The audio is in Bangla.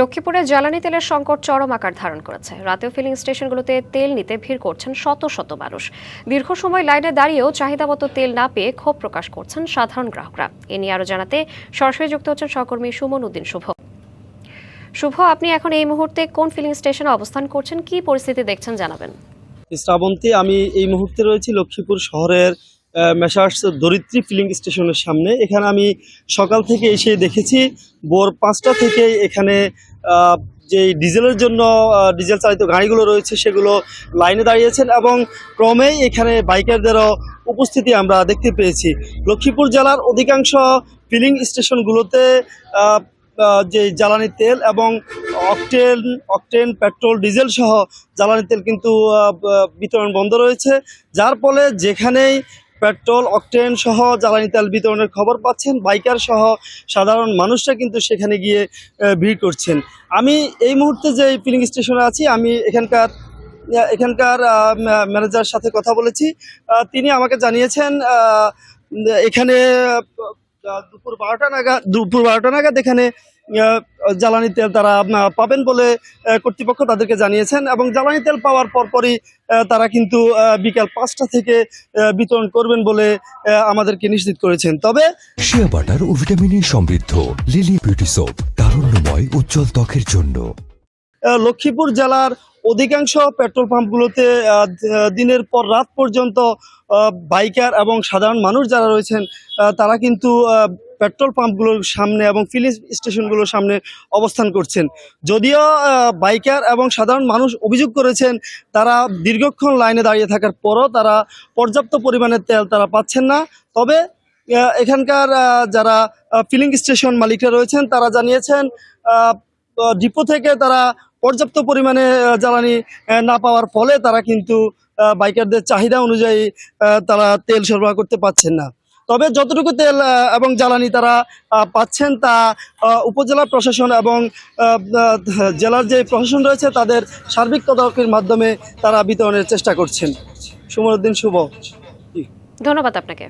লক্ষ্মীপুরে জ্বালানি তেলের সংকট চরম আকার ধারণ করেছে। রাতেও ফিলিং স্টেশনগুলোতে তেল নিতে ভিড় করছেন শত শত মানুষ। দীর্ঘ সময় লাইনে দাঁড়িয়েও চাহিদা মতো তেল না পেয়ে ক্ষোভ প্রকাশ করছেন সাধারণ গ্রাহকরা। এ নিয়ে আরো জানাতে সরাসরি যুক্ত হচ্ছেন সহকর্মী সুমন উদ্দিন শুভ। শুভ, আপনি এখন এই মুহূর্তে কোন ফিলিং স্টেশনে অবস্থান করছেন, কি পরিস্থিতি দেখছেন জানাবেন। শ্রাবন্তী, আমি এই মুহূর্তে রয়েছি লক্ষ্মীপুর শহরের মেসার্স ধরিত্রী ফিলিং স্টেশনের সামনে। এখানে আমি সকাল থেকে এসে দেখেছি ভোর 5টা থেকে এখানে যে ডিজেলের জন্য ডিজেল চালিত গাড়িগুলো রয়েছে সেগুলো লাইনে দাঁড়িয়েছেন এবং ক্রমেই এখানে বাইকারদেরও উপস্থিতি আমরা দেখতে পেয়েছি। লক্ষ্মীপুর জেলার অধিকাংশ ফিলিং স্টেশনগুলোতে যে জ্বালানি তেল এবং অকটেন পেট্রোল ডিজেল সহ জ্বালানি তেল কিন্তু বিতরণ বন্ধ রয়েছে, যার ফলে যেখানেই পেট্রোল অকটেন সহ জ্বালানি তেল বিতরণের খবর পাচ্ছেন বাইকার সহ সাধারণ মানুষরা কিন্তু সেখানে গিয়ে ভিড় করছেন। আমি এই মুহূর্তে যে ফিলিং স্টেশনে আছি, আমি এখানকার ম্যানেজারের সাথে কথা বলেছি। তিনি আমাকে জানিয়েছেন এখানে দুপুর 12টা নাগাদ এখানে জ্বালানি তেল তারা পাবেন বলে কর্তৃপক্ষ তাদেরকে জানিয়েছেন এবং জ্বালানি তেল পাওয়ার পরপরই তারা কিন্তু বিকাল 5টা থেকে বিতরণ করবেন বলে আমাদেরকে নিশ্চিত করেছেন। তবে শিয়া বাটার ও ভিটামিন সমৃদ্ধ লিলি বিউটি সোপ, তারুণ্যময় উজ্জ্বল ত্বকের জন্য। লক্ষ্মীপুর জেলার অধিকাংশ পেট্রোল পাম্পগুলোতে দিনের পর রাত পর্যন্ত বাইকার এবং সাধারণ মানুষ যারা রয়েছেন তারা কিন্তু পেট্রোল পাম্পগুলোর সামনে এবং ফিলিং স্টেশনগুলোর সামনে অবস্থান করছেন। যদিও বাইকার এবং সাধারণ মানুষ অভিযোগ করেছেন তারা দীর্ঘক্ষণ লাইনে দাঁড়িয়ে থাকার পরও তারা পর্যাপ্ত পরিমাণের তেল তারা পাচ্ছেন না। তবে এখানকার যারা ফিলিং স্টেশন মালিকরা রয়েছেন তারা জানিয়েছেন ডিপো থেকে তারা পর্যাপ্ত পরিমাণে জ্বালানি না পাওয়ার ফলে তারা কিন্তু বাইকারদের চাহিদা অনুযায়ী তারা তেল সরবরাহ করতে পারছেন না। তবে যতটুকু তেল এবং জ্বালানি তারা পাচ্ছেন তা উপজেলা প্রশাসন এবং জেলার যে প্রশাসন রয়েছে তাদের সার্বিক তদারকির মাধ্যমে তারা বিতরণের চেষ্টা করছেন। সুমন উদ্দিন শুভ। ধন্যবাদ আপনাকে।